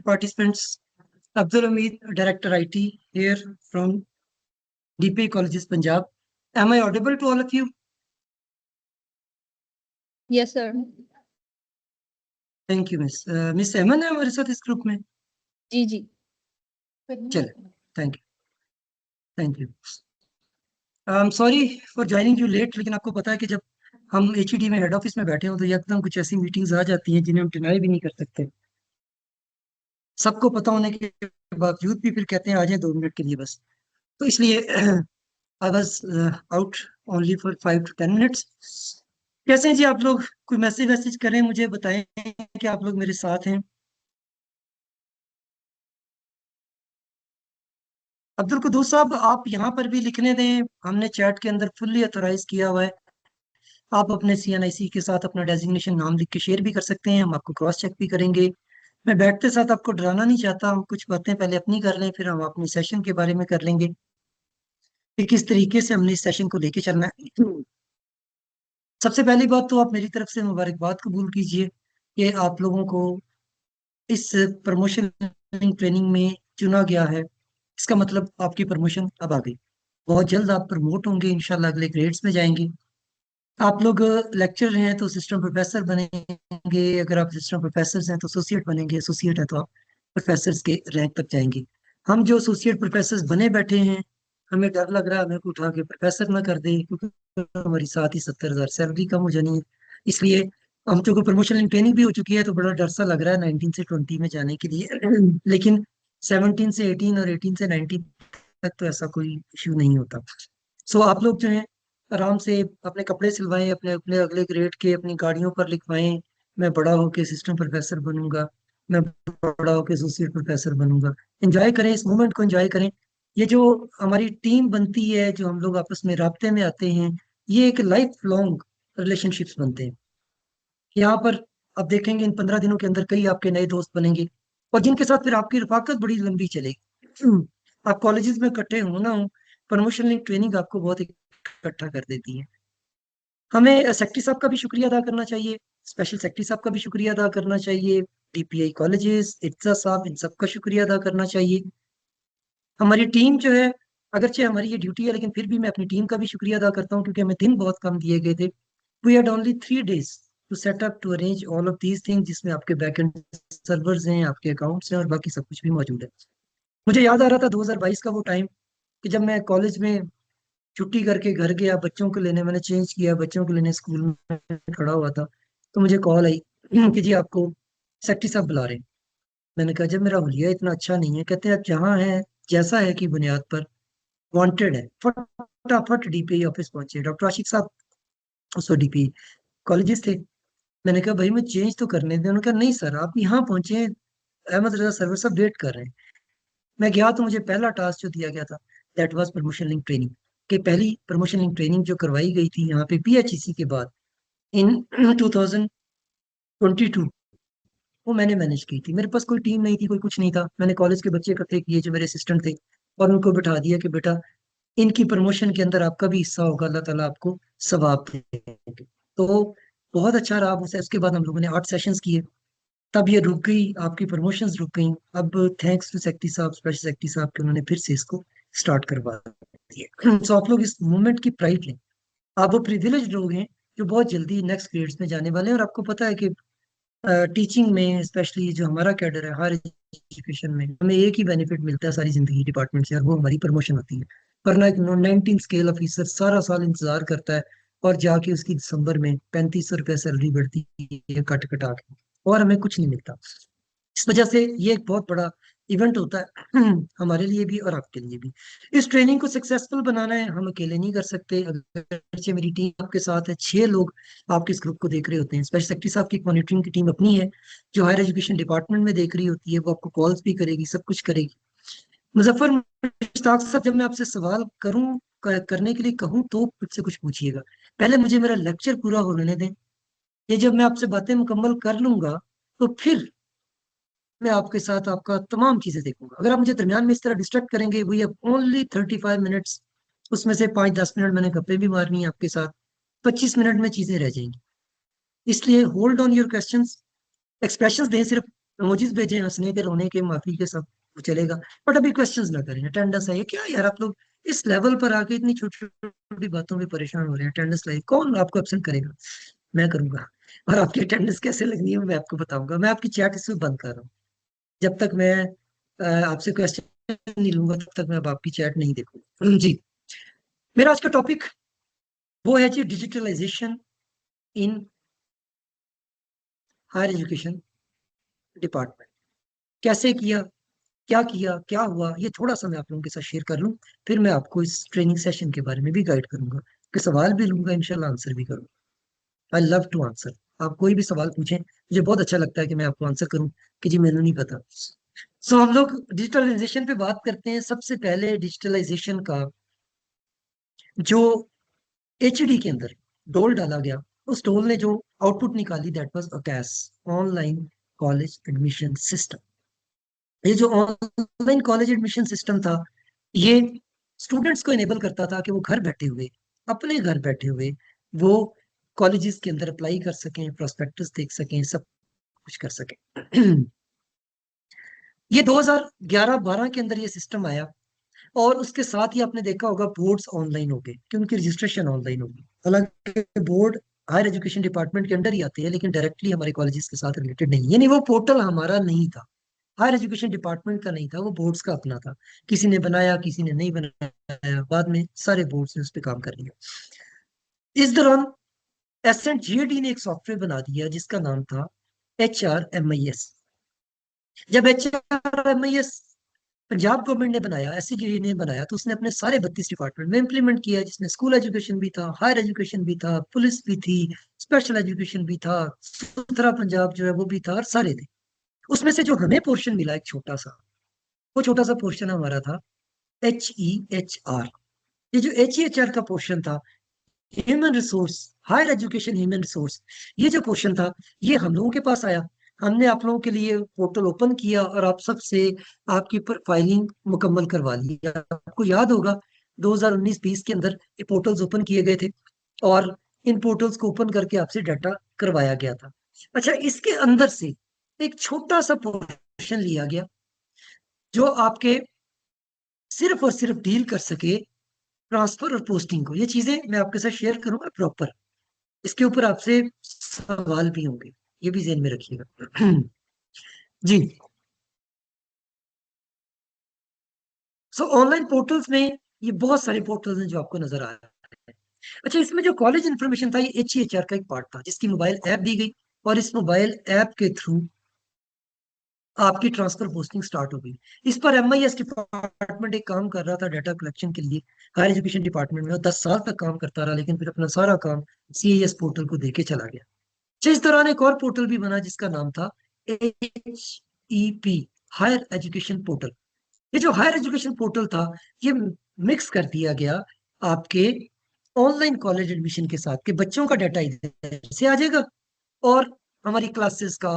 participants. Abdul Hamid, Director IT, here from DPI Colleges, Punjab. Am I audible to all of you? Yes, sir. Thank you, Miss. Miss Eman है हमारे साथ इस group में? जी जी। चले, thank you. I'm sorry for joining you late, लेकिन आपको पता है कि जब हम HED में हेड ऑफिस में बैठे हो तो एकदम कुछ ऐसी मीटिंग्स आ जाती हैं जिन्हें हम डिनाई भी नहीं कर सकते। सबको पता होने के बावजूद भी फिर कहते हैं आ जाए 2 मिनट के लिए बस। तो इसलिए I was out only for 5 to 10 minutes। कैसे हैं जी आप लोग? कोई मैसेज करें, मुझे बताएं कि आप लोग मेरे साथ हैं। अब्दुल कुद्दूस साहब, आप यहाँ पर भी लिखने दें, हमने चैट के अंदर फुल्ली ऑथोराइज किया हुआ है। आप अपने CNIC के साथ अपना डेजिग्नेशन नाम लिख के शेयर भी कर सकते हैं, हम आपको क्रॉस चेक भी करेंगे। मैं बैठते साथ आपको डराना नहीं चाहता, हम कुछ बातें पहले अपनी कर लें, फिर हम अपने सेशन के बारे में कर लेंगे कि किस तरीके से हमने इस सेशन को लेके चलना है। सबसे पहली बात तो आप मेरी तरफ से मुबारकबाद कबूल कीजिए कि आप लोगों को इस प्रमोशन ट्रेनिंग में चुना गया है। इसका मतलब आपकी प्रमोशन अब आ गई, बहुत जल्द आप प्रमोट होंगे, इंशाल्लाह अगले ग्रेड्स में जाएंगे। आप लोग लेक्चर हैं तो असिस्टेंट प्रोफेसर बनेंगे, अगर आप असिस्टेंट प्रोफेसर हैं तो एसोसिएट बनेंगे, एसोसिएट है तो आप प्रोफेसर के रैंक तक जाएंगे। हम जो एसोसिएट प्रोफेसर बने बैठे हैं, हमें डर लग रहा है हमें को उठा के प्रोफेसर ना कर दे, क्योंकि हमारी साथ ही 70,000 सैलरी कम हो जानी है। इसलिए हम चूंकि प्रमोशन ट्रेनिंग भी हो चुकी है तो बड़ा डर सा लग रहा है 19 से 20 में जाने के लिए। लेकिन 17 से 18 और 18 से 19 तक तो ऐसा कोई इश्यू नहीं होता। सो आप लोग जो है आराम से अपने कपड़े सिलवाएं, अपने अपने अगले ग्रेड के अपनी गाड़ियों पर लिखवाएं, मैं बड़ा होके असिस्टेंट प्रोफेसर बनूंगा, मैं बड़ा होके एसोसिएट प्रोफेसर बनूंगा। एंजॉय करें, इस मोमेंट को एंजॉय करें। ये जो हमारी टीम बनती है, जो हम लोग आपस में राब्ते में आते हैं, ये एक लाइफ लॉन्ग रिलेशनशिप्स बनते हैं। यहाँ पर आप देखेंगे इन 15 दिनों के अंदर कई आपके नए दोस्त बनेंगे और जिनके साथ फिर आपकी रफाकत बड़ी लंबी चलेगी। आप कॉलेजेस में इकट्ठे हो ना हो, प्रमोशनल ट्रेनिंग आपको बहुत इकट्ठा कर देती है। हमें सेक्रेटरी साहब का भी शुक्रिया अदा करना चाहिए, स्पेशल सेक्रेटरी साहब का भी शुक्रिया अदा करना चाहिए, DPI कॉलेजेस, इट्सा साहब, इन सब का शुक्रिया अदा करना चाहिए। हमारी टीम जो है, अगरचे हमारी ये ड्यूटी है लेकिन फिर भी मैं अपनी टीम का भी शुक्रिया अदा करता हूँ क्योंकि हमें दिन बहुत कम दिए गए थे। We had only 3 days to set up to arrange all of these things, जिसमें आपके बैकएंड सर्वर्स हैं, आपके अकाउंट्स हैं और बाकी सब कुछ भी मौजूद है। मुझे याद आ रहा था 2022 का वो टाइम कि जब मैं कॉलेज में छुट्टी करके घर गया, बच्चों को लेने, मैंने चेंज किया, बच्चों को लेने स्कूल में खड़ा हुआ था, तो मुझे कॉल आई कि जी आपको सेक्रेटरी साहब बुला रहे हैं। मैंने कहा जब मेरा हुलिया इतना अच्छा नहीं है, कहते हैं आप जहाँ है जैसा है की बुनियाद पर वांटेड है, फटाफट DPI ऑफिस पहुंचे। डॉक्टर आशिक साहब उस वक्त DPI कॉलेजेस थे। मैंने कहा भाई मैं चेंज तो करने दें। उन्होंने कहा नहीं सर आप यहाँ पहुंचे, अहमद रजा सर्वर सब वेट कर रहे हैं। मैं गया तो मुझे पहला टास्क जो दिया गया था, that was promotion link training. कि पहली प्रमोशन लिंक ट्रेनिंग जो करवाई गई थी यहाँ पे PHEC के बाद इन 2022, वो मैंने मैनेज की थी। मेरे पास कोई टीम नहीं थी, कोई कुछ नहीं था। मैंने कॉलेज के बच्चे इकट्ठे किए जो मेरे असिस्टेंट थे और उनको बिठा दिया कि बेटा इनकी प्रमोशन के अंदर आपका भी हिस्सा होगा, अल्लाह ताला आपको सवाब देंगे। तो बहुत अच्छा रहा। उसके बाद हम लोगों ने 8 सेशंस किए, तब ये रुक गई, आपकी प्रमोशंस रुक गई। अब थैंक्स टू सेक्रेटरी साहब, स्पेशल सेक्रेटरी साहब के, उन्होंने फिर से इसको स्टार्ट करवा दिया। सो आप लोग इस मूवमेंट की प्राइड लें। आप वो प्रिविलेज लोग हैं जो बहुत जल्दी नेक्स्ट ग्रेड्स में जाने वाले हैं। और आपको पता है कि टीचिंग में स्पेशली जो हमारा कैडर है, हर एजुकेशन में हमें एक ही बेनिफिट मिलता है सारी जिंदगी डिपार्टमेंट से, और वो हमारी प्रमोशन होती है। वरना एक 19 स्केल ऑफिसर सारा साल इंतजार करता है और जाके उसकी दिसंबर में 3500 रुपये सैलरी बढ़ती है कट कटा के, और हमें कुछ नहीं मिलता। इस वजह से ये एक बहुत बड़ा इवेंट होता है हमारे लिए भी और आपके लिए भी। इस ट्रेनिंग को सक्सेसफुल बनाना है, हम अकेले नहीं कर सकते। अगर मेरी टीम आपके साथ है, 6 लोग आपके इस ग्रुप को देख रहे होते हैं। स्पेशल सेक्रेटरी साहब की मॉनिटरिंग की टीम अपनी है जो हायर एजुकेशन डिपार्टमेंट में देख रही होती है, वो आपको कॉल्स भी करेगी, सब कुछ करेगी। मुजफ्फर मुश्ताक साहब, जब मैं आपसे सवाल करने के लिए कहूँ तो मुझसे कुछ पूछिएगा, पहले मुझे मेरा लेक्चर पूरा होने दें। ये जब मैं आपसे बातें मुकम्मल कर लूंगा तो फिर मैं आपके साथ आपका तमाम चीजें देखूंगा। अगर आप मुझे दरमियान में इस तरह डिस्ट्रैक्ट करेंगे, वी हैव ओनली 35 मिनट्स, उसमें से 5-10 मिनट मैंने गप्पे भी मारनी है आपके साथ, 25 मिनट में चीजें रह जाएंगी। इसलिए hold on your questions, expressions दें सिर्फ, इमोजीज भेजे, हंसने के, रोने के, माफी के, सब वो चलेगा। बट अभी क्वेश्चंस ना करें, अटेंडेंस है ये क्या यार, आप लोग इस लेवल पर आके इतनी छोटी छोटी बातों में परेशान हो रहे हैं। अटेंडेंस लाइक कौन आपको एब्सेंट करेगा? मैं करूंगा। और आपकी अटेंडेंस कैसे लगनी है मैं आपको बताऊंगा। मैं आपकी चैट इसमें बंद कर रहा हूँ। जब तक मैं आपसे क्वेश्चन नहीं लूंगा तब तक मैं अब आपकी चैट नहीं देखूंगा। जी, मेरा आज का टॉपिक वो है जी, digitalization in higher education department. कैसे किया, क्या किया, क्या हुआ, ये थोड़ा सा मैं आप लोगों के साथ शेयर कर लूं। फिर मैं आपको इस ट्रेनिंग सेशन के बारे में भी गाइड करूंगा, कि सवाल भी लूंगा, इंशाल्लाह आंसर भी करूंगा। I love to answer. आप कोई भी सवाल पूछें, मुझे बहुत अच्छा लगता है कि मैं आपको आंसर करूं, कि जी मैंने नहीं पता। सो हम लोग डिजिटलाइजेशन पे बात करते हैं। सबसे पहले डिजिटलाइजेशन का जो एचडी के अंदर डोल डाला गया, उस डोल ने जो आउटपुट निकाली, दैट वाज अकैस, ऑनलाइन कॉलेज एडमिशन सिस्टम। ये जो ऑनलाइन कॉलेज एडमिशन सिस्टम था, ये स्टूडेंट्स को इनेबल करता था कि वो घर बैठे हुए, अपने घर बैठे हुए, वो कॉलेजेस के अंदर अप्लाई कर सकें, प्रोस्पेक्टस देख सकें, सब कुछ कर सकें। ये 2011-12 के अंदर ये सिस्टम आया। और उसके साथ ही आपने देखा होगा बोर्ड्स ऑनलाइन हो गए, कि उनकी रजिस्ट्रेशन ऑनलाइन होगी। हालांकि बोर्ड हायर एजुकेशन डिपार्टमेंट के अंडर ही आते हैं, लेकिन डायरेक्टली हमारे कॉलेजेस के साथ रिलेटेड नहीं, यानी वो पोर्टल हमारा नहीं था, हायर एजुकेशन डिपार्टमेंट का नहीं था, वो बोर्ड्स का अपना था। किसी ने बनाया, किसी ने नहीं बनाया, बाद में सारे बोर्ड्स ने उस पर काम कर लिया। इस दौरान एसेंट जीएडी ने एक सॉफ्टवेयर बना दिया जिसका नाम था HRMIS। जब HRMIS पंजाब गवर्नमेंट ने बनाया, एससीजीडी ने बनाया, तो उसने अपने सारे 32 डिपार्टमेंट में इंप्लीमेंट किया, जिसमें स्कूल एजुकेशन भी था, हायर एजुकेशन भी था, पुलिस भी थी, स्पेशल एजुकेशन भी था, सुथरा पंजाब जो है वो भी था, और सारे थे। उसमें से जो हमें पोर्शन मिला एक छोटा सा, वो छोटा सा पोर्शन हमारा था HEHR। ये जो HEHR का पोर्शन था, human resource, higher education human resource, ये जो क्वेश्चन था, ये हम लोगों के पास आया। हमने आप लोगों के लिए पोर्टल ओपन किया और आप सबसे आपकी फाइलिंग मुकम्मल करवा ली। आपको याद होगा 2019-20 के अंदर ये पोर्टल्स ओपन किए गए थे, और इन पोर्टल्स को ओपन करके आपसे डाटा करवाया गया था। अच्छा, इसके अंदर से एक छोटा सा पोर्शन लिया गया जो आपके सिर्फ और सिर्फ डील कर सके ट्रांसफर और पोस्टिंग को। ये चीजें मैं आपके साथ शेयर करूंगा प्रॉपर, इसके ऊपर आपसे सवाल भी होंगे, ये भी ध्यान में रखिएगा। जी। सो ऑनलाइन पोर्टल्स में ये बहुत सारे पोर्टल्स हैं जो आपको नजर आ रहे हैं। अच्छा, इसमें जो कॉलेज इन्फॉर्मेशन था, ये HEHR का एक पार्ट था, जिसकी मोबाइल ऐप दी गई, और इस मोबाइल ऐप के थ्रू आपकी ट्रांसफर पोस्टिंग स्टार्ट हो गई। इस पर MIS डिपार्टमेंट एक काम कर रहा था डाटा कलेक्शन के लिए, हायर एजुकेशन डिपार्टमेंट में, और 10 साल तक काम करता रहा, लेकिन फिर अपना सारा काम CIS पोर्टल को देके चला गया। अच्छा, इस दौरान एक और पोर्टल भी बना जिसका नाम था HEP, हायर एजुकेशन पोर्टल। ये जो हायर एजुकेशन पोर्टल था, ये मिक्स कर दिया गया आपके ऑनलाइन कॉलेज एडमिशन के साथ, कि बच्चों का डाटा इधर से आ जाएगा, और हमारी क्लासेस का,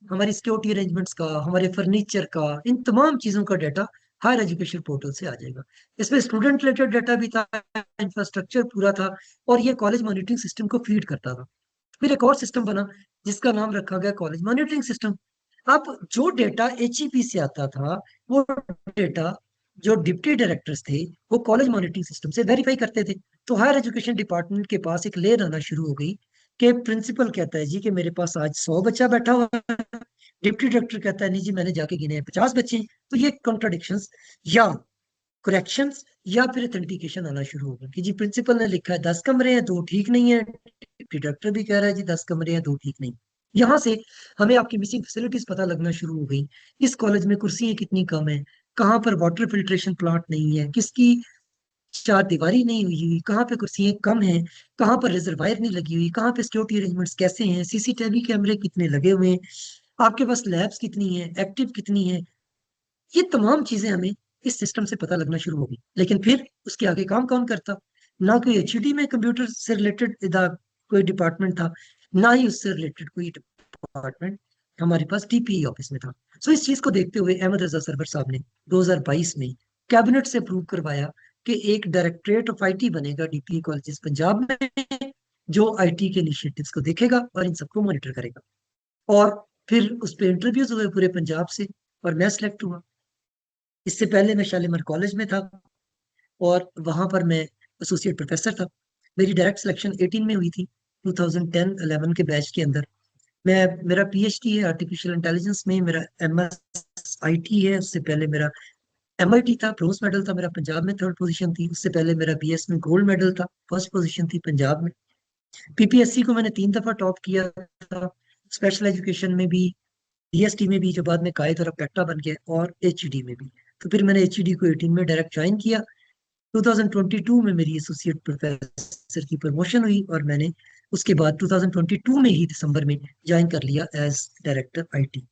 हमारी सिक्योरिटी अरेंजमेंट्स का, हमारे फर्नीचर का, इन तमाम चीजों का डाटा हायर एजुकेशन पोर्टल से आ जाएगा। इसमें स्टूडेंट रिलेटेड डाटा भी था, इंफ्रास्ट्रक्चर पूरा था, और ये कॉलेज मॉनिटरिंग सिस्टम को फीड करता था। फिर एक और सिस्टम बना जिसका नाम रखा गया कॉलेज मॉनिटरिंग सिस्टम। अब जो डेटा HEP से आता था, वो डेटा जो डिप्टी डायरेक्टर्स थे, वो कॉलेज मॉनिटरिंग सिस्टम से वेरीफाई करते थे। तो हायर एजुकेशन डिपार्टमेंट के पास एक लेयर आना शुरू हो गई, कि प्रिंसिपल कहता है जी कि मेरे पास आज 100 बच्चा बैठा हुआ है, डिप्टी डायरेक्टर कहता है नहीं जी मैंने जाके गिने हैं 50 बच्चे हैं। तो ये कॉन्ट्राडिक्शंस या करेक्शंस या फिर ऑथेंटिकेशन आना शुरू होगा, कि जी प्रिंसिपल ने लिखा है 10 कमरे हैं, 2 ठीक नहीं है, डिप्टी डायरेक्टर भी कह रहा है जी 10 कमरे हैं, 2 ठीक नहीं। यहाँ से हमें आपकी मिसिंग फैसिलिटीज पता लगना शुरू हो गई। इस कॉलेज में कुर्सियां कितनी कम है, कहाँ पर वाटर फिल्ट्रेशन प्लांट नहीं है, किसकी चार दीवारी नहीं हुई हुई, कहाँ पे कुर्सियां कम हैं, कहाँ पर रिजर्वायर नहीं लगी हुई, कहाँ पे सिक्योरिटी अरेंजमेंट्स कैसे हैं, CCTV कैमरे कितने लगे हुए हैं, आपके पास लैब्स कितनी है, एक्टिव कितनी है। ये तमाम चीजें हमें इस सिस्टम से पता लगना शुरू हो गई। लेकिन फिर उसके आगे काम कौन करता? ना कोई HED में कंप्यूटर से रिलेटेड कोई डिपार्टमेंट था, ना ही उससे रिलेटेड कोई डिपार्टमेंट हमारे पास DPE ऑफिस में था। सो इस चीज को देखते हुए अहमद रजा सरवर साहब ने 2022 में कैबिनेट से अप्रूव करवाया कि एक डायरेक्टरेट ऑफ IT बनेगा DPE कॉलेजेस पंजाब में, जो IT के इनिशिएटिव्स को देखेगा और इन सबको मॉनिटर करेगा। और फिर उस पर इंटरव्यूज हुए पूरे पंजाब से और मैं सिलेक्ट हुआ। इससे पहले मैं शालीमार कॉलेज में था और वहां पर मैं एसोसिएट प्रोफेसर था। मेरी डायरेक्ट सिलेक्शन 18 में हुई थी, 2010-11 के बैच के अंदर। मैं मेरा पीएचडी है आर्टिफिशियल इंटेलिजेंस में, मेरा एमएस आईटी है। उससे पहले मेरा एमआईटी था, ब्रोंज मेडल था मेरा, पंजाब में थर्ड पोजीशन थी। उससे पहले मेरा बीएस में गोल्ड मेडल था, फर्स्ट पोजीशन थी पंजाब में। पीपीएससी को मैंने 3 दफा टॉप किया था, स्पेशल एजुकेशन में भी, डीएसटी में भी जो बाद में कायद और पेक्टा बन गया, और एचईडी में भी। तो फिर मैंने एचईडी को 18 में डायरेक्ट ज्वाइन किया। 2022 में मेरी एसोसिएट प्रोफेसर की प्रमोशन हुई और मैंने उसके बाद 2022 में ही दिसंबर में ज्वाइन कर लिया एज डायरेक्टर आईटी।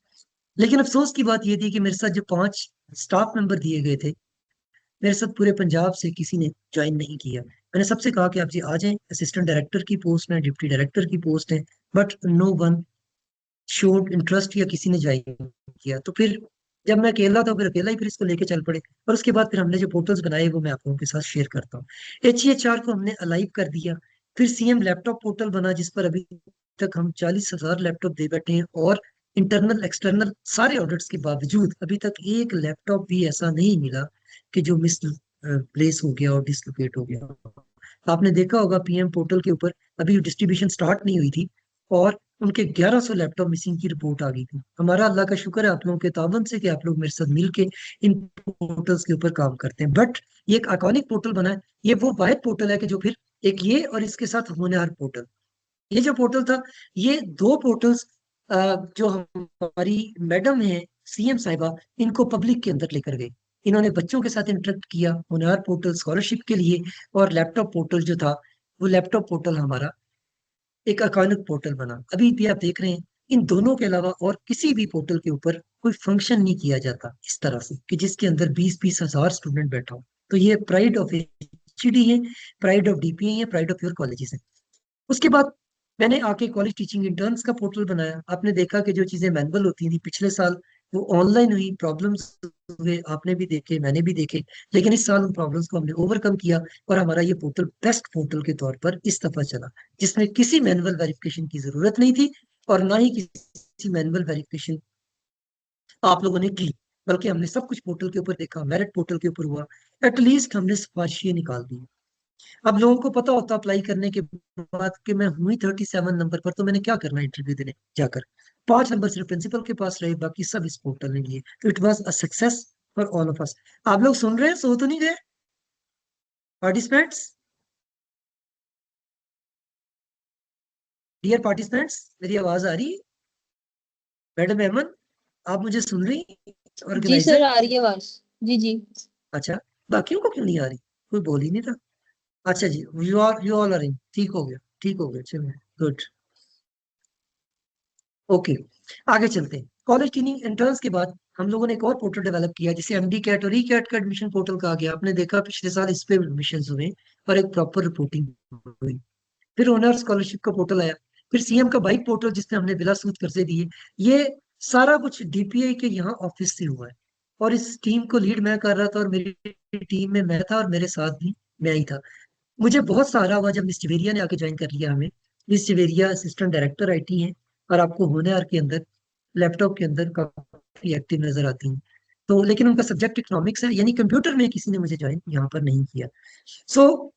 लेकिन अफसोस की बात यह थी कि मेरे साथ जो 5 स्टाफ मेंबर दिए गए थे, मेरे साथ पूरे पंजाब से किसी ने ज्वाइन नहीं किया। मैंने सबसे कहा कि आप जी आ जाएं, असिस्टेंट डायरेक्टर की पोस्ट है, डिप्टी डायरेक्टर की पोस्ट है, but no one showed interest, या किसी ने ज्वाइन किया। तो फिर जब मैं अकेला था, फिर अकेला ही फिर इसको लेके चल पड़े। और उसके बाद फिर हमने जो पोर्टल्स बनाए वो मैं आप लोगों के साथ शेयर करता हूँ। एचईएचआर को हमने अलाइव कर दिया। फिर सीएम लैपटॉप पोर्टल बना, जिस पर अभी तक हम 40,000 लैपटॉप दे बैठे हैं, और इंटरनल एक्सटर्नल सारे ऑडिट्स के बावजूद अभी तक एक लैपटॉप भी ऐसा नहीं मिला कि जो मिस प्लेस हो गया और डिसलोकेट हो गया। आपने देखा होगा पीएम पोर्टल के ऊपर अभी डिस्ट्रीब्यूशन स्टार्ट नहीं हुई थी और उनके 1100 लैपटॉप मिसिंग की रिपोर्ट आ गई थी। हमारा अल्लाह का शुक्र है आप लोगों के ताबन से कि आप लोग मेरे साथ मिलके इन पोर्टल्स के ऊपर काम करते हैं। बट ये एक आइकॉनिक पोर्टल बना है। ये वो वाहिद पोर्टल है कि जो फिर एक ये और इसके साथ होनहार पोर्टल, ये जो पोर्टल था, ये दो पोर्टल्स जो हमारी मैडम है सीएम साहिबा, इनको पब्लिक के अंदर लेकर गए। इन्होंने बच्चों के साथ इंटरेक्ट किया, होनहार पोर्टल स्कॉलरशिप के लिए, और लैपटॉप पोर्टल जो था, वो लैपटॉप पोर्टल हमारा एक आइकॉनिक पोर्टल बना। अभी भी आप देख रहे हैं इन दोनों के अलावा और किसी भी पोर्टल के ऊपर कोई फंक्शन नहीं किया जाता इस तरह से कि जिसके अंदर 20-20 हजार स्टूडेंट बैठा हो। तो ये प्राइड ऑफ एचडी है, प्राइड ऑफ डीपीए है, प्राइड ऑफ योर कॉलेजेस है। उसके बाद मैंने आके कॉलेज टीचिंग इंटर्न्स का पोर्टल बनाया। आपने देखा कि जो चीजें मैनुअल होती थी पिछले साल, वो ऑनलाइन हुई, प्रॉब्लम्स हुए, आपने भी देखे, मैंने भी देखे। लेकिन इस साल उन प्रॉब्लम्स को हमने ओवरकम किया और हमारा ये पोर्टल बेस्ट पोर्टल के तौर पर इस दफा चला, जिसमें किसी मैनुअल वेरिफिकेशन की जरूरत नहीं थी और ना ही किसी मैनुअल वेरिफिकेशन आप लोगों ने की। बल्कि हमने सब कुछ पोर्टल के ऊपर देखा, मेरिट पोर्टल के ऊपर हुआ। एटलीस्ट हमने सिफारिशें निकाल दी। अब लोगों को पता होता अप्लाई करने के बाद कि मैं हुई 37 नंबर पर, तो मैंने क्या करना इंटरव्यू देने जाकर। 5 नंबर सिर्फ प्रिंसिपल के पास रहे, बाकी सब इस पोर्टल ने लिए। तो it was a success for all of us. आप लोग सुन रहे हैं, सो तो नहीं गए पार्टिसिपेंट्स? डियर पार्टिसिपेंट्स, मेरी आवाज आ रही है? मैडम अहमद, आप मुझे सुन रही? जी सर, ऑर्गेनाइजर? आ रही है आवाज। जी जी। अच्छा, बाकियों को क्यों नहीं आ रही? कोई बोल ही नहीं था। अच्छा जी, यू ऑल आर इन, ठीक हो गया, ठीक हो गया, चलो, गुड। ओके, आगे चलते हैं। कॉलेज ट्रेनिंग एंट्रेंस के बाद हम लोगों ने एक और पोर्टल डेवलप किया, जिसे एमडी कैट और ई कैट का एडमिशन पोर्टल कहा गया। आपने देखा पिछले साल इस पे एडमिशन हुए और एक प्रॉपर रिपोर्टिंग हुई। फिर ओनर स्कॉलरशिप का पोर्टल आया। फिर सीएम का बाइक पोर्टल, जिसमें हमने बिला सूद कर्जे दिए। ये सारा कुछ डीपीआई के यहाँ ऑफिस से हुआ है। और इस टीम को लीड मैं कर रहा था और मेरी टीम में मैं था और मेरे साथ भी मैं ही था। मुझे बहुत सहारा हुआ जब मिस जवेरिया ने आके ज्वाइन कर लिया हमें। Miss Javeria assistant director IT हैं और आपको होनहार के अंदर लैपटॉप के अंदर काफी एक्टिव नजर आती हैं। तो लेकिन उनका सब्जेक्ट इकोनॉमिक्स है, यानी कंप्यूटर में किसी ने मुझे ज्वाइन यहाँ पर नहीं किया। सो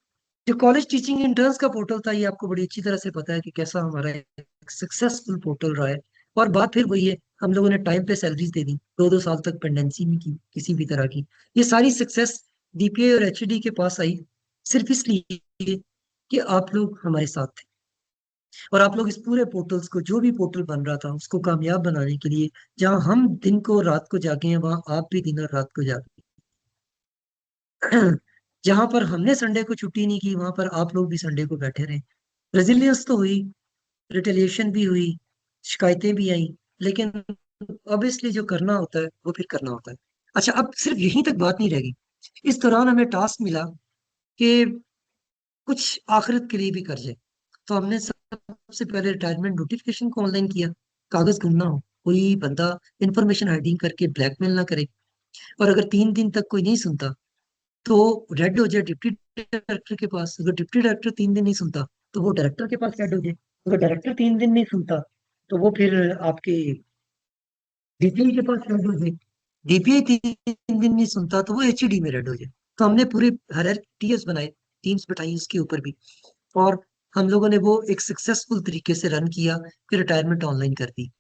जो कॉलेज टीचिंग इंटर्न्स का पोर्टल था, ये आपको बड़ी अच्छी तरह से पता है कि कैसा हमारा एक सक्सेसफुल पोर्टल रहा है। और बात फिर वही है, हम लोगों ने टाइम पे सैलरीज दे दी, 2-2 साल तक पेंडेंसी नहीं की किसी भी तरह की। ये सारी सक्सेस डीपीए और एचडी के पास आई सिर्फ इसलिए कि आप लोग हमारे साथ थे। और आप लोग इस पूरे पोर्टल्स को, जो भी पोर्टल बन रहा था, उसको कामयाब बनाने के लिए, जहां हम दिन को रात को जागे हैं, वहां आप भी दिन और रात को जागे। जहां पर हमने संडे को छुट्टी नहीं की, वहां पर आप लोग भी संडे को बैठे रहे। रेजिलियंस तो हुई, रिटेलिएशन भी हुई, शिकायतें भी आई, लेकिन ऑब्वियसली जो करना होता है वो फिर करना होता है। अच्छा, अब सिर्फ यहीं तक बात नहीं रहेगी। इस दौरान हमें टास्क मिला कि कुछ आखिरत के लिए भी कर जाए। तो हमने सबसे पहले रिटायरमेंट नोटिफिकेशन को ऑनलाइन किया। कागज गुम ना हो, कोई बंदा इंफॉर्मेशन हाइडिंग करके ब्लैकमेल ना करे। और अगर 3 दिन तक कोई नहीं सुनता, तो रेड हो जाए डिप्टी डायरेक्टर के पास। अगर डिप्टी डायरेक्टर 3 दिन नहीं सुनता, तो वो डायरेक्टर के पास रेड हो जाए। अगर डायरेक्टर 3 दिन नहीं सुनता, तो वो फिर आपके डीपीआई के पास रेड हो जाए, डीपीआई 3 दिन नहीं सुनता तो वो एचईडी में रेड हो जाए। तो हमने पूरे हर टीएस बनाए, टीम्स बिठाई उसके ऊपर भी, और हम लोगों ने वो एक सक्सेसफुल तरीके से रन किया। फिर रिटायरमेंट ऑनलाइन कर दी।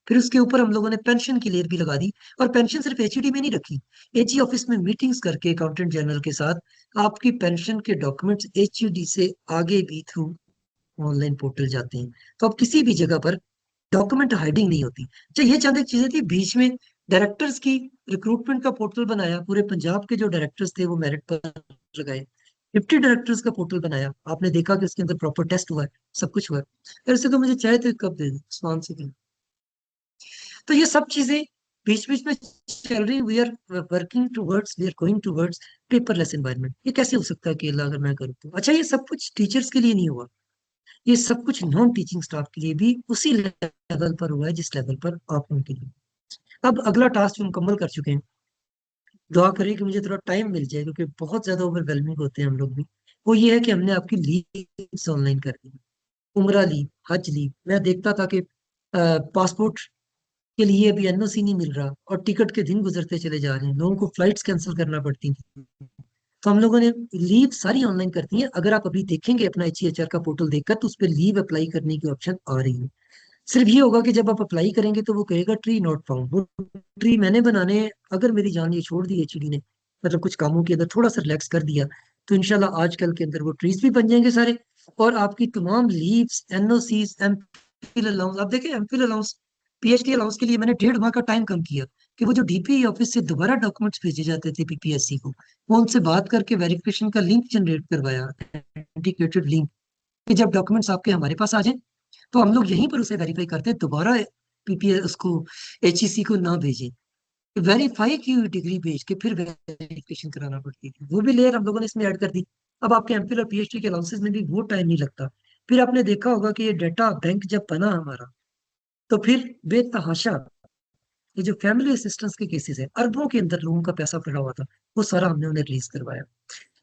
फिर उसके ऊपर हम लोगों ने पेंशन की लेयर भी लगा दी। और पेंशन सिर्फ एचईडी में नहीं रखी, एचई ऑफिस में मीटिंग्स करके अकाउंटेंट जनरल के साथ आपकी पेंशन के डॉक्यूमेंट्स एचईडी से आगे भी थ्रू ऑनलाइन पोर्टल जाते हैं। तो अब किसी भी जगह पर डॉक्यूमेंट हाइडिंग नहीं होती। अच्छा, ये चंद एक चीजें थी बीच में। डायरेक्टर्स की रिक्रूटमेंट का पोर्टल बनाया, पूरे पंजाब के जो डायरेक्टर्स थे वो मेरिट पर लगाए। 50 डायरेक्टर्स का पोर्टल बनाया, आपने देखा कि उसके अंदर प्रॉपर टेस्ट हुआ है, सब कुछ हुआ है। ऐसे तो मुझे चाहे तो कब दे दे स्वान से भी। तो ये सब चीजें बीच बीच में चल रही। We are working towards, we are going towards paperless environment. ये कैसे हो सकता है अकेला अगर मैं करूँ तो? अच्छा, ये सब कुछ टीचर्स के लिए नहीं हुआ, ये सब कुछ नॉन टीचिंग स्टाफ के लिए भी उसी लेवल पर हुआ है जिस लेवल पर आप उनके लिए। अब अगला टास्क हम मुकम्मल कर चुके हैं। दुआ करें कि मुझे थोड़ा टाइम मिल जाए, क्योंकि बहुत ज्यादा ओवरवेलमिंग होते हैं हम लोग भी। वो ये है कि हमने आपकी लीव ऑनलाइन कर दी। उम्रा लीव, हज लीव। मैं देखता था कि पासपोर्ट के लिए भी एनओसी नहीं मिल रहा, और टिकट के दिन गुजरते चले जा रहे हैं, लोगों को फ्लाइट्स कैंसिल करना पड़ती थी। तो हम लोगों ने लीव सारी ऑनलाइन कर दी है। अगर आप अभी देखेंगे अपना एचईएचआर का पोर्टल देखकर, तो उस पर लीव अप्लाई करने की ऑप्शन आ रही है। सिर्फ ये होगा कि जब आप अप्लाई करेंगे तो वो कहेगा ट्री नॉट फाउंड। वो ट्री मैंने बनाने हैं, अगर मेरी जान ये छोड़ दी एचडी ने, मतलब कुछ कामों के अंदर थोड़ा सा रिलैक्स कर दिया, तो इंशाल्लाह आजकल के अंदर वो ट्रीज भी बन जाएंगे सारे। और आपकी तमाम लीव्स, एनओसीज, एमफिल अलाउंस, आप देखें एमफिल अलाउंस, पीएचडी अलाउंस के लिए मैंने 1.5 माह का टाइम कम किया। कि वो जो डीपीई ऑफिस से दोबारा डॉक्यूमेंट्स भेजे जाते थे पीपीएससी को, वो उनसे बात करके वेरिफिकेशन का लिंक जनरेट करवाया, इंटीग्रेटेड लिंक, कि जब डॉक्यूमेंट्स आपके हमारे पास आ जाए तो हम लोग यहीं पर उसे वेरीफाई करते हैं, दोबारा पीपीए उसको एचईसी को ना भेजें। वेरीफाई की हुई डिग्री भेज के फिर वेरिफिकेशन कराना पड़ती थी, वो भी लेयर हम लोगों ने इसमें ऐड कर दी। अब आपके एमफिल और पीएचडी के अलाउंसेस में भी वो टाइम नहीं लगता। फिर आपने देखा होगा कि ये डाटा बैंक जब बना हमारा, तो फिर बेतहाशा ये जो फैमिली असिस्टेंस के केसेस है, अरबों के अंदर लोगों का पैसा पड़ा हुआ था, वो सारा हमने उन्हें रिलीज करवाया।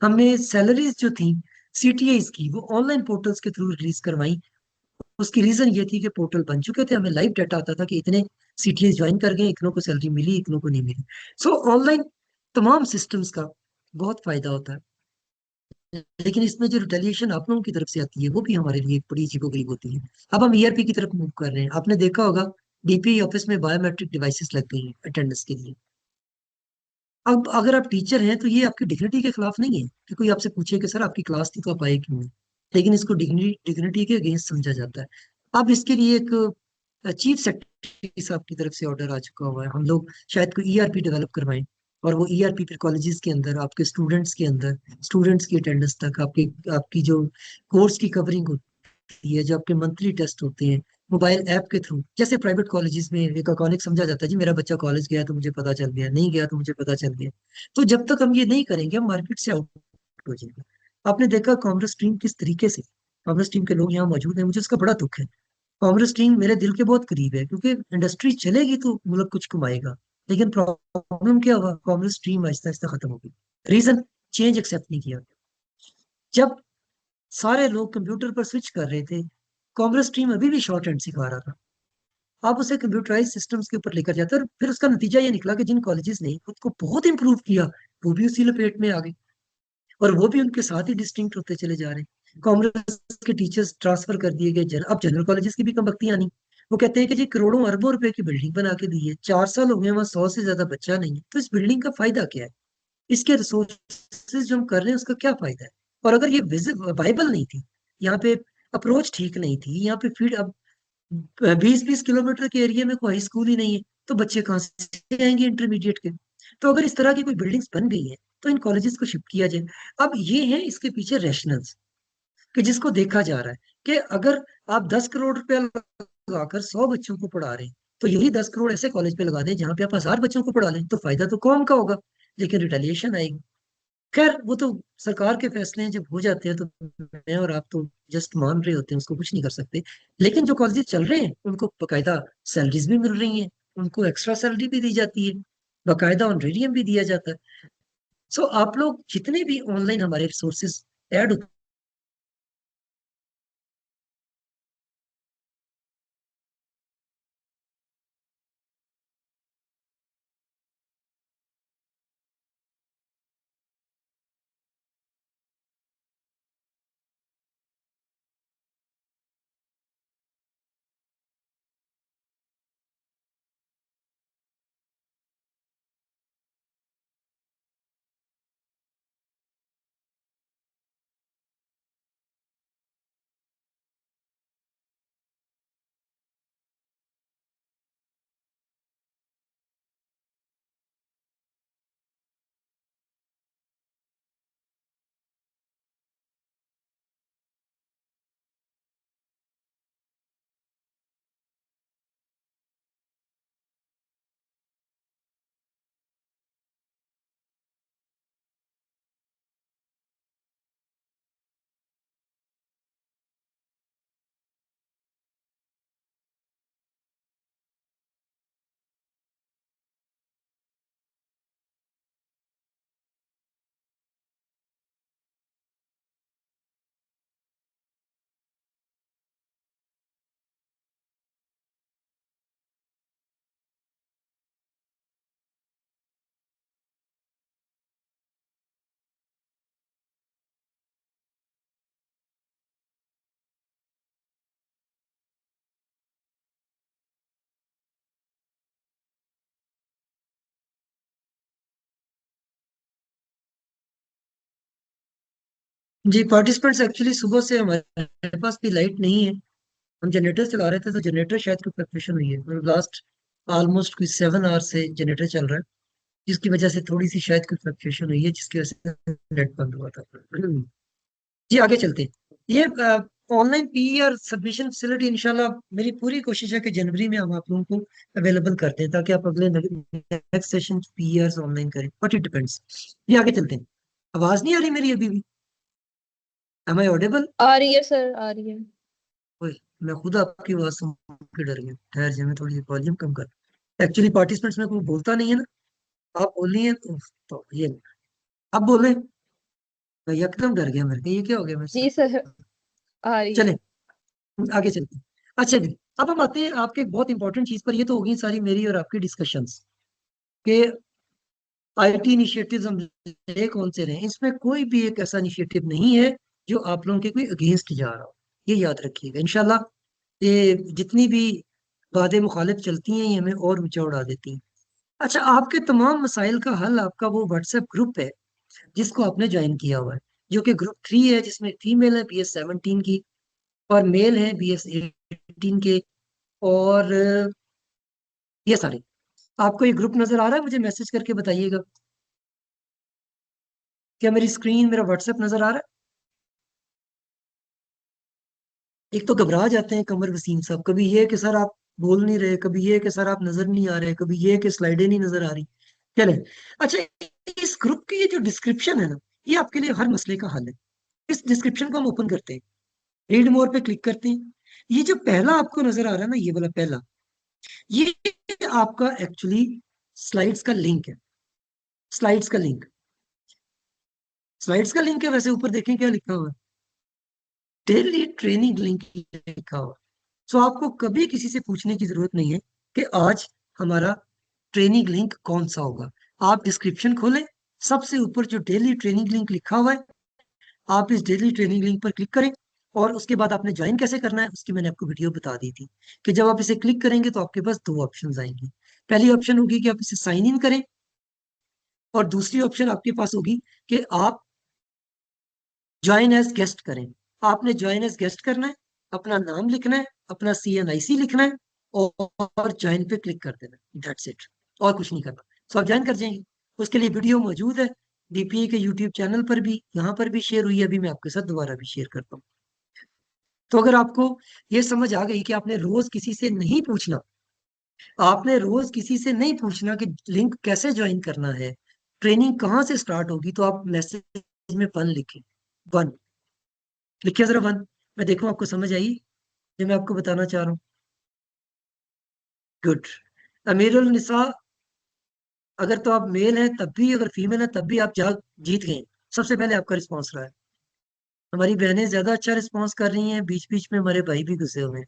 हमने सैलरीज जो थी सीटीआईज की, वो ऑनलाइन पोर्टल्स के थ्रू रिलीज करवाई। उसकी रीजन ये थी कि पोर्टल बन चुके थे, हमें लाइव डाटा आता था कि इतने सीटीएस ज्वाइन कर गए, इतनों को सैलरी मिली, इतनों को नहीं मिली। सो ऑनलाइन तमाम सिस्टम्स का बहुत फायदा होता है। लेकिन इसमें जो रिटेलिएशन आप लोगों की तरफ से आती है, वो भी हमारे लिए एक बड़ी अजीबोगरीब होती है। अब हम ईआरपी की तरफ मूव कर रहे हैं। आपने देखा होगा डीपीई ऑफिस में बायोमेट्रिक डिवाइसेस लग गई हैं अटेंडेंस के लिए। अब अगर आप टीचर हैं तो ये आपकी डिग्निटी के खिलाफ नहीं है कि कोई आपसे पूछे कि सर आपकी क्लास थी तो आप आए क्यों नहीं। लेकिन इसको डिग्निटी के अगेंस्ट समझा जाता है। अब इसके लिए एक चीफ सेक्रेटरी साहब की तरफ से ऑर्डर आ चुका हुआ है। हम लोग शायद कोई ईआरपी डेवलप करवाएं, और वो ईआरपी फिर कॉलेजेस के अंदर, आपके स्टूडेंट्स के अंदर, स्टूडेंट्स की अटेंडेंस तक, आपकी आपकी जो कोर्स की कवरिंग होती है, जो आपके मंथली टेस्ट होते हैं, मोबाइल ऐप के थ्रू। जैसे प्राइवेट कॉलेजेस में एक अकाउंट समझा जाता है, जी मेरा बच्चा कॉलेज गया तो मुझे पता चल गया, नहीं गया तो मुझे पता चल गया। तो जब तक हम ये नहीं करेंगे, हम मार्केट से आउट हो जाएंगे। आपने देखा कॉमर्स स्ट्रीम किस तरीके से, कॉमर्स स्ट्रीम के लोग यहाँ मौजूद हैं, मुझे उसका बड़ा दुख है। कॉमर्स स्ट्रीम मेरे दिल के बहुत करीब है, क्योंकि इंडस्ट्री चलेगी तो मुल्क कुछ कमाएगा। लेकिन प्रॉब्लम क्या हुआ, कॉमर्स स्ट्रीम आहिस्ता आहिस्ता खत्म हो गई। रीजन, चेंज एक्सेप्ट नहीं किया। जब सारे लोग कंप्यूटर पर स्विच कर रहे थे, कॉमर्स स्ट्रीम अभी भी शॉर्ट हैंड सिखा रहा था। आप उसे कंप्यूटराइज सिस्टम्स के ऊपर लेकर जाते हैं, और फिर उसका नतीजा ये निकला कि जिन कॉलेजेस ने खुद को बहुत इंप्रूव किया, वो भी उसी लपेट में आ गए, और वो भी उनके साथ ही डिस्टिंक्ट होते चले जा रहे हैं। कॉमर्स के टीचर्स ट्रांसफर कर दिए गए अब जनरल कॉलेजेस की भी कम आनी। वो कहते हैं कि जी करोड़ों अरबों रुपए की बिल्डिंग बना के दी है, 4 साल हो गए, वहां 100 से ज्यादा बच्चा नहीं है, तो इस बिल्डिंग का फायदा क्या है? इसके रिसोर्सेज जो हम कर रहे हैं उसका क्या फायदा है? और अगर ये वाइबल नहीं थी, यहाँ पे अप्रोच ठीक नहीं थी, यहाँ पे फीड, अब 20-20 किलोमीटर के एरिया में कोई हाई स्कूल ही नहीं है, तो बच्चे कहाँ से आएंगे इंटरमीडिएट के? तो अगर इस तरह की कोई बिल्डिंग्स बन गई है, तो इन कॉलेजेस को शिफ्ट किया जाए। अब ये है इसके पीछे रैशनल्स, कि जिसको देखा जा रहा है कि अगर आप 10 करोड़ रुपया लगाकर 100 बच्चों को पढ़ा रहे हैं, तो यही 10 करोड़ ऐसे कॉलेज पे लगा दें जहां पे आप 1000 बच्चों को पढ़ा लें, तो फायदा तो कौन का होगा? लेकिन रिटेलिएशन आएगी। खैर, वो तो सरकार के फैसले हैं, जब हो जाते हैं तो मैं और आप तो जस्ट मान रहे होते हैं, उसको कुछ नहीं कर सकते। लेकिन जो कॉलेजेस चल रहे हैं उनको बकायदा सैलरीज भी मिल रही हैं, उनको एक्स्ट्रा सैलरी भी दी जाती है, बकायदा ऑनरेरियम भी दिया जाता है। सो आप लोग जितने भी ऑनलाइन हमारे रिसोर्सेज ऐड जी, पार्टिसिपेंट्स एक्चुअली सुबह से हमारे पास भी लाइट नहीं है। हम जनरेटर चला रहे थे तो जनरेटर शायद कोई फ्लक्चुएशन हुई है, मतलब लास्ट ऑलमोस्ट कोई 7 आवर से जनरेटर चल रहा है, जिसकी वजह से थोड़ी सी शायद कोई फ्लक्चुएशन हुई है, जिसकी वजह से नेट बंद हुआ था। जी, आगे चलते हैं। ये ऑनलाइन पीईआर सबमिशन फैसिलिटी इंशाल्लाह मेरी पूरी कोशिश है कि जनवरी में हम आप लोगों को अवेलेबल कर दें, ताकि आप अगले नेक्स्ट सेशन पीईआर ऑनलाइन करें, बट इट डिपेंड्स। ये आगे चलते हैं। आवाज नहीं आ रही मेरी अभी भी? M I audible? आ रही है सर, आ रही है। ओए, मैं खुद आपकी आवाज सुन के डर गया। ठहर जाए, मैं थोड़ी वॉल्यूम कम कर। एक्चुअली पार्टिसिपेंट्स में कोई बोलता नहीं है ना, आप बोल रही हैं तो ये अब बोले। मैं एकदम डर गया, मेरे को ये क्या हो गया मेरे जी साथ। सर, आ रही है। चले, आगे चलते हैं। अच्छा जी, अब हम आते हैं आपके एक बहुत इंपॉर्टेंट चीज पर। ये तो होगी सारी मेरी और आपकी डिस्कशंस कि आईटी इनिशिएटिव्स हम ले कौन से रहे हैं। इसमें कोई भी एक ऐसा इनिशिएटिव नहीं है जो आप लोगों के कोई अगेंस्ट जा रहा हो। ये याद रखिएगा इंशाल्लाह। ये जितनी भी बातें मुखालिफ चलती हैं, ये हमें और ऊंचा उड़ा देती हैं। अच्छा, आपके तमाम मसाइल का हल आपका वो व्हाट्सएप ग्रुप है जिसको आपने ज्वाइन किया हुआ है, जो कि ग्रुप 3 है, जिसमें फीमेल है BS 17 की, और मेल है BS 18 के। और ये सारे, आपको ये ग्रुप नजर आ रहा है? मुझे मैसेज करके बताइएगा। क्या मेरी स्क्रीन, मेरा व्हाट्सएप नजर आ रहा है? एक तो घबरा जाते हैं कमर वसीम साहब, कभी ये कि सर आप बोल नहीं रहे, कभी ये कि सर आप नजर नहीं आ रहे, कभी ये कि स्लाइडें नहीं नजर आ रही। चले, अच्छा, इस ग्रुप की ये जो डिस्क्रिप्शन है ना, ये आपके लिए हर मसले का हल है। इस डिस्क्रिप्शन को हम ओपन करते हैं, रीड मोर पे क्लिक करते हैं। ये जो पहला आपको नजर आ रहा है ना, ये वाला पहला, ये आपका एक्चुअली स्लाइड्स का लिंक है। स्लाइड्स का लिंक, स्लाइड्स का लिंक है। वैसे ऊपर देखें क्या लिखा हुआ है, डेली ट्रेनिंग लिंक लिखा हुआ। सो आपको कभी किसी से पूछने की जरूरत नहीं है कि आज हमारा ट्रेनिंग लिंक कौन सा होगा। आप डिस्क्रिप्शन खोलें, सबसे ऊपर जो डेली ट्रेनिंग लिंक लिखा हुआ है, आप इस डेली ट्रेनिंग लिंक पर क्लिक करें। और उसके बाद आपने ज्वाइन कैसे करना है उसकी मैंने आपको वीडियो बता दी थी, कि जब आप इसे क्लिक करेंगे तो आपके पास दो ऑप्शंस आएंगी। पहली ऑप्शन होगी कि आप इसे साइन इन करें, और दूसरी ऑप्शन आपके पास होगी कि आप ज्वाइन एज गेस्ट करें। आपने ज्वाइन एज गेस्ट करना है, अपना नाम लिखना है, अपना CNIC लिखना है, और ज्वाइन पे क्लिक कर देना है। दैट्स इट, और कुछ नहीं करना। सो आप ज्वाइन कर जाएंगे। उसके लिए वीडियो मौजूद है DPA के यूट्यूब चैनल पर भी, यहाँ पर भी शेयर हुई है, अभी मैं आपके साथ दोबारा भी शेयर करता हूँ। तो अगर आपको ये समझ आ गई कि आपने रोज किसी से नहीं पूछना, आपने रोज किसी से नहीं पूछना कि लिंक कैसे ज्वाइन करना है, ट्रेनिंग कहाँ से स्टार्ट होगी, तो आप मैसेज में 1 लिखें। 1 लिखिए जरा, 1। मैं देखूं आपको समझ आई जो मैं आपको बताना चाह रहा हूँ। गुड। अमीरुल निसा, अगर तो आप मेल हैं तब भी, अगर फीमेल है तब भी आप जीत गए। सबसे पहले आपका रिस्पॉन्स रहा है। हमारी बहनें ज्यादा अच्छा रिस्पॉन्स कर रही हैं, बीच बीच में हमारे भाई भी घुसे हुए हैं।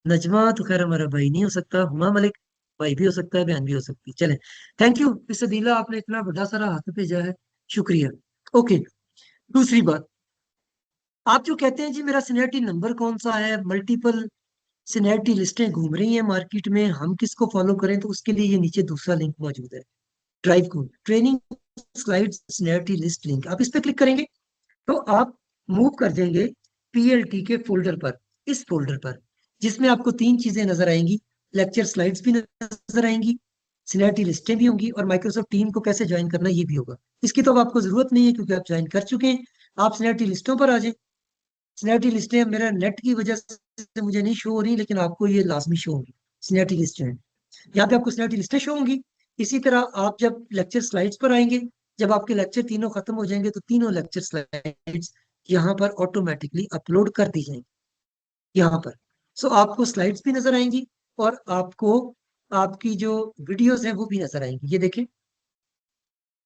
नजमा तो खैर हमारा भाई नहीं हो सकता, हुमा मलिक भाई भी हो सकता है, बहन भी हो सकती है। चले, थैंक यू सदीला, आपने इतना बड़ा सारा हाथ भेजा है, शुक्रिया। ओके, दूसरी बात, आप जो कहते हैं जी मेरा सीनियरिटी नंबर कौन सा है, मल्टीपल सीनियरिटी लिस्टें घूम रही हैं मार्केट में, हम किसको फॉलो करें, तो उसके लिए ये नीचे दूसरा लिंक मौजूद है, ड्राइव को training slide seniority list link. आप इस पे क्लिक करेंगे तो आप मूव कर जाएंगे PLT के फोल्डर पर, इस फोल्डर पर, जिसमें आपको 3 चीजें नजर आएंगी। लेक्चर स्लाइड्स भी नजर आएंगी, सीनियरिटी लिस्टें भी होंगी, और माइक्रोसॉफ्ट टीम को कैसे ज्वाइन करना ये भी होगा। इसकी तो अब आपको जरूरत नहीं है क्योंकि आप ज्वाइन कर चुके हैं। आप सीनियरिटी लिस्टों पर आ जाए। सीनियरिटी लिस्टें मेरा नेट की वजह से मुझे नहीं शो हो रही, लेकिन आपको ये लाजमी शो होगी। सीनियरिटी लिस्ट जो है, यहाँ पे आपको सीनियरिटी लिस्टें शो होंगी। इसी तरह आप जब लेक्चर स्लाइड्स पर आएंगे, जब आपके लेक्चर तीनों खत्म हो जाएंगे, तो तीनों लेक्चर स्लाइड्स यहाँ पर ऑटोमेटिकली अपलोड कर दी जाएंगी, यहाँ पर। सो आपको स्लाइड्स भी नजर आएंगी, और आपको आपकी जो वीडियोस हैं वो भी नजर आएंगी। ये देखें,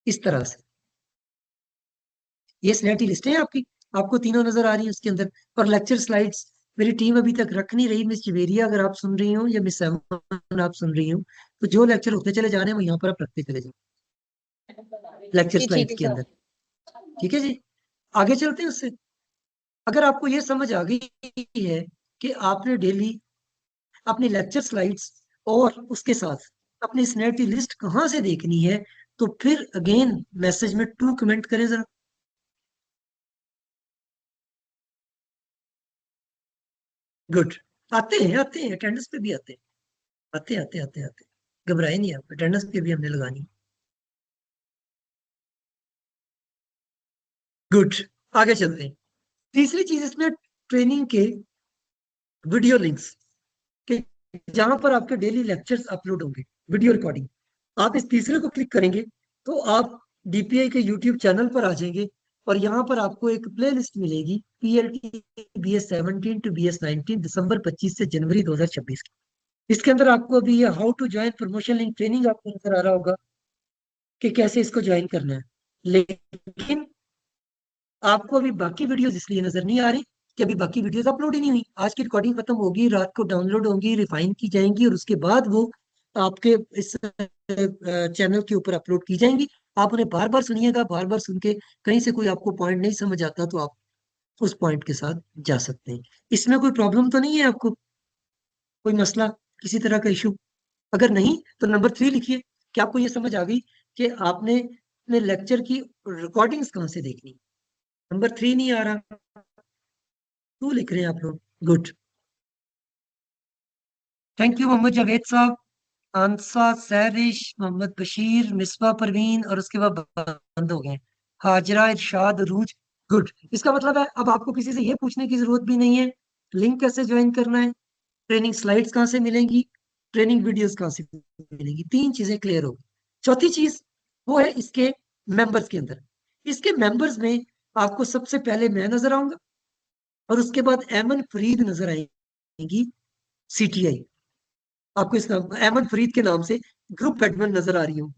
इस तरह से ये सीनियरिटी लिस्टें हैं आपकी, आपको तीनों नजर आ रही है उसके अंदर। और लेक्चर स्लाइड्स मेरी टीम अभी तक रख नहीं रही। मिस जवेरिया अगर आप सुन रही हो, या मिस सैमन आप सुन रही हो, तो जो लेक्चर होते चले जा रहे हैं वो यहाँ पर आप रखते चले जाओ लेक्चर जी ठीक स्लाइड्स है के सर। अंदर। ठीक है जी, आगे चलते हैं उससे। अगर आपको ये समझ आ गई है कि आपने डेली अपनी लेक्चर स्लाइड्स और उसके साथ अपनी सीनियरिटी लिस्ट कहाँ से देखनी है, तो फिर अगेन मैसेज में 2 कमेंट करें जरा। गुड। आते हैं अटेंडेंस पे भी आते हैं, आते हैं। घबराए नहीं आप, अटेंडेंस पे भी हमने लगानी। गुड। आगे चलते हैं। तीसरी चीज इसमें ट्रेनिंग के वीडियो लिंक्स के, जहां पर आपके डेली लेक्चर्स अपलोड होंगे, वीडियो रिकॉर्डिंग। आप इस तीसरे को क्लिक करेंगे तो आप डीपीआई के यूट्यूब चैनल पर आ जाएंगे, और यहाँ पर आपको एक प्ले लिस्ट मिलेगी, पीएलटी BS 17 to BS 19, दिसंबर 25 से जनवरी 2026 की। इसके अंदर आपको अभी ये how to join promotion link training आपको नजर आ रहा होगा कि कैसे इसको ज्वाइन करना है। लेकिन आपको अभी बाकी वीडियोस इसलिए नजर नहीं आ रही कि अभी बाकी वीडियोस अपलोड ही नहीं हुई। आज की रिकॉर्डिंग खत्म होगी, रात को डाउनलोड होंगी, रिफाइन की जाएंगी, और उसके बाद वो आपके इस चैनल के ऊपर अपलोड की जाएंगी। आप उन्हें बार बार सुनिएगा, बार बार सुन के कहीं से कोई आपको पॉइंट नहीं समझ आता तो आप उस पॉइंट के साथ जा सकते हैं। इसमें कोई प्रॉब्लम तो नहीं है आपको, कोई मसला, किसी तरह का इशू? अगर नहीं तो नंबर 3 लिखिए कि आपको ये समझ आ गई कि आपने अपने लेक्चर की रिकॉर्डिंग्स कहाँ से देखनी। नंबर 3 नहीं आ रहा, 2 लिख रहे हैं आप लोग। Good. Thank you Mohammed Javed sahab, Ansa, सैरिश, Mohammad Bashir, Misbah Parveen, और उसके बाद बंद हो गए, हाजरा, इरशाद, रूज। गुड। इसका मतलब है अब आपको किसी से ये पूछने की जरूरत भी नहीं है लिंक कैसे ज्वाइन करना है, ट्रेनिंग स्लाइड्स कहाँ से मिलेंगी, ट्रेनिंग वीडियोस कहाँ से मिलेंगी। 3 चीजें क्लियर हो गई। चौथी चीज वो है इसके मेंबर्स के अंदर। इसके मेंबर्स में आपको सबसे पहले मैं नजर आऊंगा, और उसके बाद एमन फरीद नजर आएंगी, CTI। आपको इस नाम एमन फरीद के नाम से ग्रुप एडमिन नजर आ रही हूँ।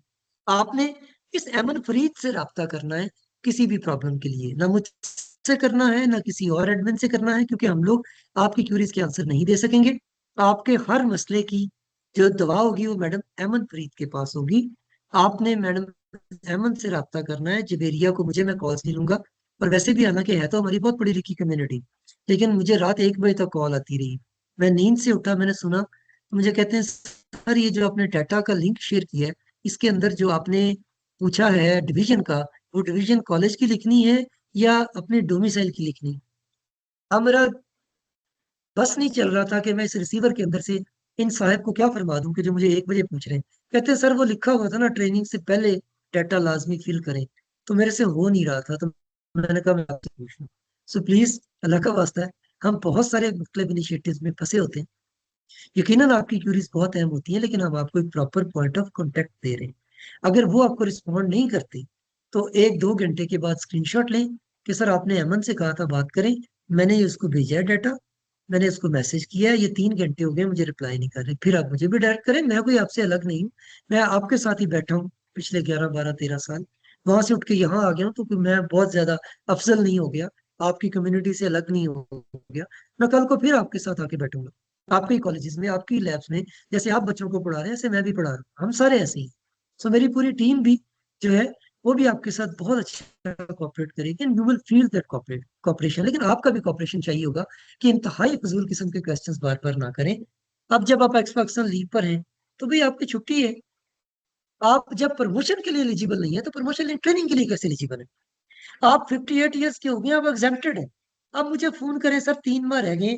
आपने इस एमन फरीद से राब्ता करना है किसी भी प्रॉब्लम के लिए, ना मुझसे करना है ना किसी और एडमिन से करना है, क्योंकि हम लोग आपकी क्यूरीज के आंसर नहीं दे सकेंगे। आपके हर मसले की जो दवा होगी वो मैडम एमन फरीद के पास होगी। आपने मैडम एमन से राब्ता करना है। जबेरिया को मुझे, मैं कॉल्स नहीं लूंगा। और वैसे भी हालांकि है तो हमारी बहुत पढ़ी लिखी कम्युनिटी, लेकिन मुझे रात 1 बजे तक कॉल आती रही। मैं नींद से उठा, मैंने सुना, तो मुझे कहते हैं सर ये जो आपने डाटा का लिंक शेयर किया है, इसके अंदर जो आपने पूछा है डिवीजन का, वो डिवीजन कॉलेज की लिखनी है या अपने डोमिसाइल की लिखनी। अब मेरा बस नहीं चल रहा था कि मैं इस रिसीवर के अंदर से इन साहब को क्या फरमा दूं कि जो मुझे 1 बजे पूछ रहे हैं। कहते हैं सर वो लिखा हुआ था ना ट्रेनिंग से पहले डाटा लाजमी फिल करें, तो मेरे से हो नहीं रहा था, तो मैंने कहा मैं आपसे पूछ लूं। सो प्लीज, अल्लाह का वास्ता है, हम बहुत सारे मुख्तलिफ इनिशिएटिव्स में फंसे होते हैं। यकीनन आपकी क्यूरीज बहुत अहम होती है, लेकिन हम आपको एक प्रॉपर पॉइंट ऑफ कांटेक्ट दे रहे हैं। अगर वो आपको रिस्पॉन्ड नहीं करते तो 1-2 घंटे के बाद स्क्रीनशॉट लें कि सर आपने अमन से कहा था बात करें, मैंने ये उसको भेजा है डाटा, मैंने इसको मैसेज किया है, ये 3 घंटे हो गए मुझे रिप्लाई नहीं कर रहे। फिर आप मुझे भी डायरेक्ट करें, मैं कोई आपसे अलग नहीं हूँ। मैं आपके साथ ही बैठा हूँ पिछले 11-12-13 साल। वहां से उठ के यहाँ आ गया हूँ, तो कोई मैं बहुत ज्यादा अफजल नहीं हो गया, आपकी कम्युनिटी से अलग नहीं हो गया। मैं कल को फिर आपके साथ आके बैठूंगा, आपके ही कॉलेजेस में, आपकी लैब्स में। जैसे आप बच्चों को पढ़ा रहे हैं ऐसे मैं भी पढ़ा रहा हूँ, हम सारे ऐसे ही। सो मेरी पूरी टीम भी जो है वो भी आपके साथ बहुत अच्छा कॉपरेट करेगी, and you will feel that cooperation. लेकिन आपका भी कॉपरेशन चाहिए होगा कि इंतहाई फजूल किस्म के क्वेश्चंस बार बार ना करें। अब जब आप एक्सपेक्शन लीव पर हैं तो भाई आपकी छुट्टी है। आप जब प्रमोशन के लिए एलिजिबल नहीं है तो प्रमोशन ट्रेनिंग के लिए कैसे एलिजिबल है? आप 58 ईयर्स के हो गए, आप एग्जेम्प्टेड है। अब मुझे फोन करें सर 3 माह रह गए,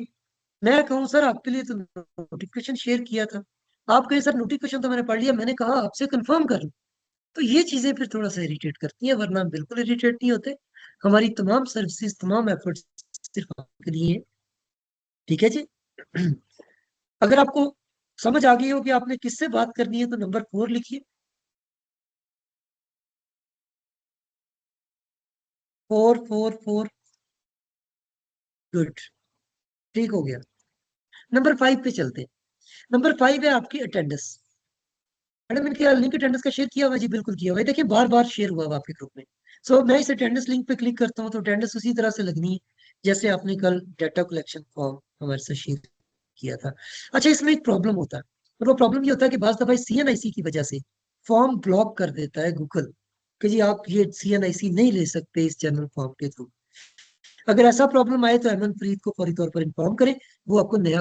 मैं कहूँ सर आपके लिए तो नोटिफिकेशन शेयर किया था, आप कहें सर नोटिफिकेशन तो मैंने पढ़ लिया, मैंने कहा आपसे कंफर्म कर लूं। तो ये चीजें फिर थोड़ा सा इरिटेट करती हैं, वरना हम बिल्कुल इरिटेट नहीं होते। हमारी तमाम सर्विसेज, तमाम एफर्ट्स सिर्फ आपके लिए हैं। ठीक है जी। अगर आपको समझ आ गई हो कि आपने किससे बात करनी है तो नंबर 4 लिखिए। 4 4 4। गुड। ठीक हो गया। नंबर 5 पे चलते हैं। नंबर 5 है आपकी अटेंडेंस। मैडम इनके लिंक अटेंडेंस का शेयर किया हुआ जी, बिल्कुल किया हुआ है, देखिए बार बार शेयर हुआ हुआ आपके ग्रुप में। सो मैं इस अटेंडेंस लिंक पे क्लिक करता हूँ तो अटेंडेंस उसी तरह से लगनी है जैसे आपने कल डाटा कलेक्शन फॉर्म हमारे साथ शेयर किया था। अच्छा, इसमें एक प्रॉब्लम होता है, और वो प्रॉब्लम ये होता है कि बाज दफा CNIC की वजह से फॉर्म ब्लॉक कर देता है गूगल कि जी आप ये CNIC नहीं ले सकते इस जनरल फॉर्म के थ्रू। अगर ऐसा प्रॉब्लम आए तो अहमद फरीद को फौरी तौर पर इन्फॉर्म करें, वो आपको नया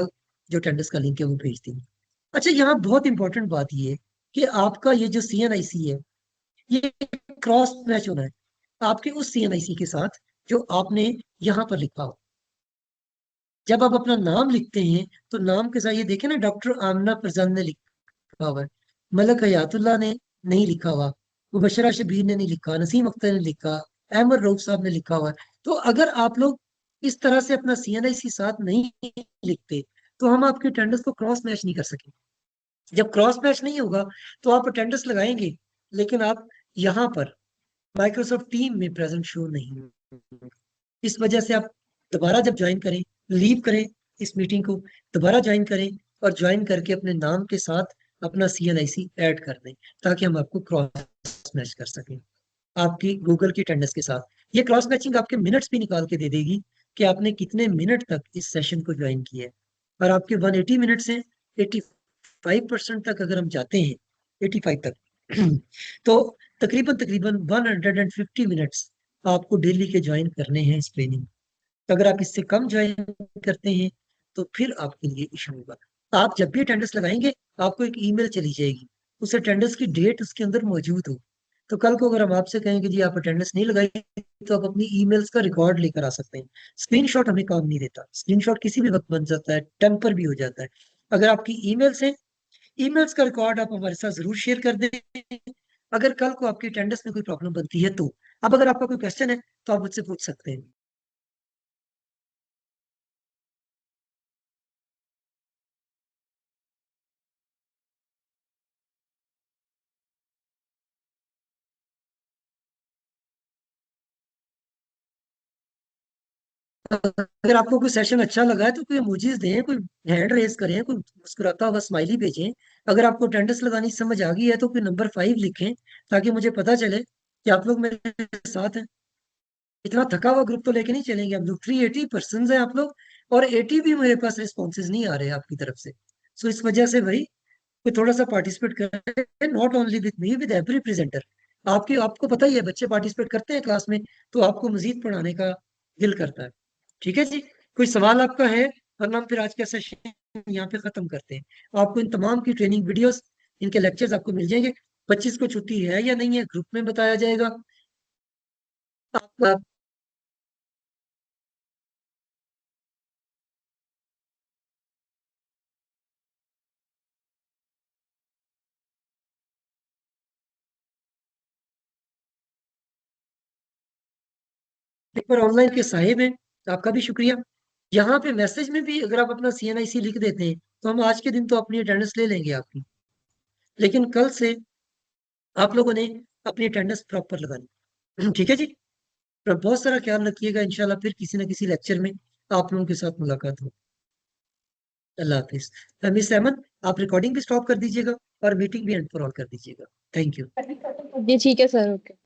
जो अटेंडेंस का लिंक है वो भेज देंगे। अच्छा, यहाँ बहुत इंपॉर्टेंट बात ये है कि आपका ये जो CNIC है ये क्रॉस मैच होना है आपके उस CNIC के साथ जो आपने यहाँ पर लिखा हो। जब आप अपना नाम लिखते हैं तो नाम के साथ ये देखें ना, डॉक्टर आमना फरजान ने लिखा हुआ है, मलक हयातुल्लाह ने नहीं लिखा हुआ, मुबशरा शबीर ने नहीं लिखा, नसीम अख्तर ने लिखा, अहमद रऊफ साहब ने लिखा हुआ है। तो अगर आप लोग इस तरह से अपना CNIC साथ नहीं लिखते तो हम आपके अटेंडेंस को क्रॉस मैच नहीं कर सकेंगे। जब क्रॉस मैच नहीं होगा तो आप अटेंडेंस लगाएंगे, लेकिन आप यहाँ पर माइक्रोसॉफ्ट टीम में प्रेजेंट शो नहीं होंगे। इस वजह से आप दोबारा जब ज्वाइन करें, लीव करें इस मीटिंग को, दोबारा ज्वाइन करें और ज्वाइन करके अपने नाम के साथ अपना CNIC ऐड कर दें, ताकि हम आपको क्रॉस मैच कर सकें आपकी गूगल की अटेंडेंस के साथ। ये क्रॉस मैचिंग आपके मिनट्स भी निकाल के दे देगी कि आपने कितने मिनट तक इस सेशन को ज्वाइन किया है। और आपके 180 मिनट से 85% तक अगर हम जाते हैं, 85 तक तो तकरीबन तकरीबन 150 मिनट्स आपको डेली के ज्वाइन करने हैं इस ट्रेनिंग। तो अगर आप इससे कम ज्वाइन करते हैं तो फिर आपके लिए इशू होगा। आप जब भी अटेंडेंस लगाएंगे आपको एक ईमेल चली जाएगी, उस अटेंडेंस की डेट उसके अंदर मौजूद हो। तो कल को अगर हम आपसे कहें कि जी आप अटेंडेंस नहीं लगाई, तो आप अपनी ईमेल्स का रिकॉर्ड लेकर आ सकते हैं। स्क्रीनशॉट हमें काम नहीं देता, स्क्रीनशॉट किसी भी वक्त बन जाता है, टेम्पर भी हो जाता है। अगर आपकी ईमेल्स हैं, ईमेल्स का रिकॉर्ड आप हमारे साथ जरूर शेयर कर दें। अगर कल को आपकी अटेंडेंस में कोई प्रॉब्लम बनती है तो अब अगर आपका कोई क्वेश्चन है तो आप मुझसे पूछ सकते हैं। अगर आपको कोई सेशन अच्छा लगा है तो कोई इमोजीज दें, कोई हैंड रेस करें, कोई मुस्कुराता हुआ स्माइली भेजें। अगर आपको अटेंडेंस लगानी समझ आ गई है तो कोई नंबर 5 लिखें, ताकि मुझे पता चले कि आप लोग मेरे साथ हैं। इतना थका हुआ ग्रुप तो लेके नहीं चलेंगे हम लोग। 380 पर्सन हैं आप लोग, और 80 भी मेरे पास रिस्पॉन्सेज नहीं आ रहे हैं आपकी तरफ से। सो इस वजह से भाई कोई थोड़ा सा पार्टिसिपेट करें, not only with me, with every presenter. आपको पता ही है, बच्चे पार्टिसिपेट करते हैं क्लास में तो आपको मजीद पढ़ाने का दिल करता है। ठीक है जी, कोई सवाल आपका है, वरना हम फिर आज का सेशन यहाँ पे खत्म करते हैं। आपको इन तमाम की ट्रेनिंग वीडियोस, इनके लेक्चर्स आपको मिल जाएंगे। 25 को छुट्टी है या नहीं है ग्रुप में बताया जाएगा आपका। पेपर ऑनलाइन के साहिब हैं, आपका भी शुक्रिया। यहाँ पे मैसेज में भी अगर आप अपना CNIC लिख देते हैं तो हम आज के दिन तो अपनी अटेंडेंस ले लेंगे आपकी, लेकिन कल से आप लोगों ने अपनी अटेंडेंस प्रॉपर लगानी। ठीक है जी। और बहुत सारा ख्याल रखिएगा, इंशाल्लाह फिर किसी न किसी लेक्चर में आप लोगों के साथ मुलाकात हो। अल्लाह हाफिज। मिस अहमद, आप रिकॉर्डिंग भी स्टॉप कर दीजिएगा और मीटिंग भी एंड फॉर ऑल कर दीजिएगा। Thank you. जी ठीक है सर, ओके।